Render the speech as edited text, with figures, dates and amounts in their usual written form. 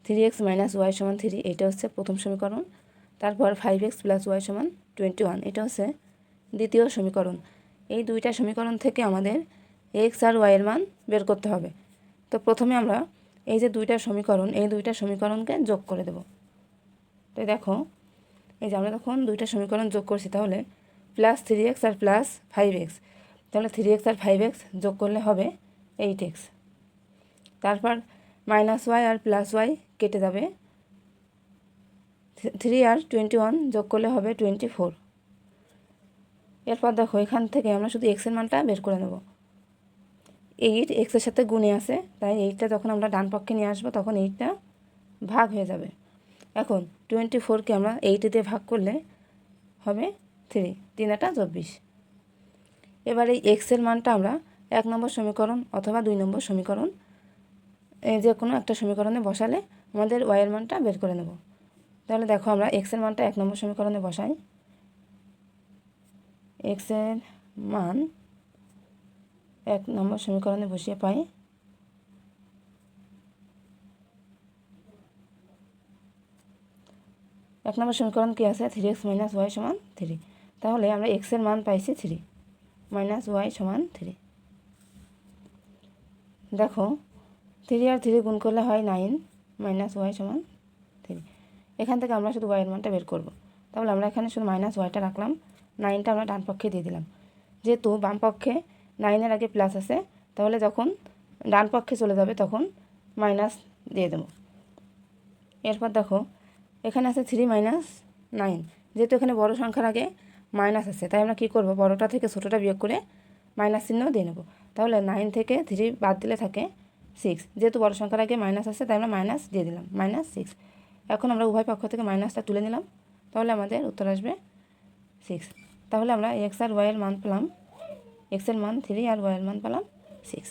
3x minus Y সমান 3, এটা হচ্ছে প্রথম সমীকরণ। তারপর 5x প্লাস ওয়াই সমান 21, এটা হচ্ছে দ্বিতীয় সমীকরণ। এই দুইটা সমীকরণ থেকে আমাদের x আর y এর মান বের করতে হবে। তো প্রথমে আমরা এই যে দুইটা সমীকরণ, এই দুইটা সমীকরণকে যোগ করে দেব। তো দেখো, এই যে আমরা তখন দুইটা সমীকরণ যোগ করছি, তাহলে প্লাস 3x আর প্লাস 5x, তাহলে 3x আর 5x যোগ করলে হবে 8x। তারপর মাইনাস ওয়াই আর প্লাস ওয়াই কেটে যাবে, 3 আর 21 যোগ করলে হবে 24। এরপর দেখো, এখান থেকে আমরা শুধু এক্সের মানটা বের করে নেব। 8 এক্সের সাথে গুণে আছে, তাই 8টা যখন আমরা ডান পক্ষে নিয়ে আসবো তখন 8টা ভাগ হয়ে যাবে। এখন 24কে আমরা 8 দিয়ে ভাগ করলে হবে 3, 3 × 24। এবার এই এক্সের মানটা আমরা 1 নম্বর সমীকরণ অথবা 2 নম্বর সমীকরণ, যে কোনো একটা সমীকরণে বসালে আমাদের ওয়াইয়ের মানটা বের করে নেব। তাহলে দেখো, আমরা এক্সের মানটা 1 নম্বর সমীকরণে বসাই। এক্সের মান 1 নম্বর সমীকরণে বসিয়ে পাই 1 নম্বর সমীকরণ কি আছে, 3x মাইনাস ওয়াই সমান 3। তাহলে আমরা এক্সের মান পাইছি 3 মাইনাস ওয়াই সমান 3। দেখো, 3 আর 3 গুণ করলে হয় 9 মাইনাস ওয়াই সমান 3। এখান থেকে আমরা শুধু ওয়াইয়ের মানটা বের করব। তাহলে আমরা এখানে শুধু মাইনাস ওয়াইটা রাখলাম, 9টা আমরা ডান পক্ষে দিয়ে দিলাম। যেহেতু বাম পক্ষে 9-এর আগে প্লাস আছে, তাহলে যখন ডান পক্ষে চলে যাবে তখন মাইনাস দিয়ে দেব। এরপর দেখো, এখানে আছে 3 মাইনাস 9, যেহেতু এখানে বড় সংখ্যার আগে মাইনাস আছে, তাই আমরা কী করব, বড়টা থেকে ছোটোটা বিয়োগ করে মাইনাস চিহ্ন দিয়ে নেব। তাহলে 9 থেকে 3 বাদ দিলে থাকে 6, যেহেতু বড় সংখ্যার আগে মাইনাস আছে তাই আমরা মাইনাস দিয়ে দিলাম, -6। এখন আমরা উভয় পক্ষ থেকে মাইনাসটা তুলে নিলাম, তাহলে আমাদের উত্তর আসবে 6। তাহলে আমরা এক্স আর ওয়াইয়ের মান পেলাম, এক্সের মান 3 আর ওয়াইয়ের মান পেলাম 6।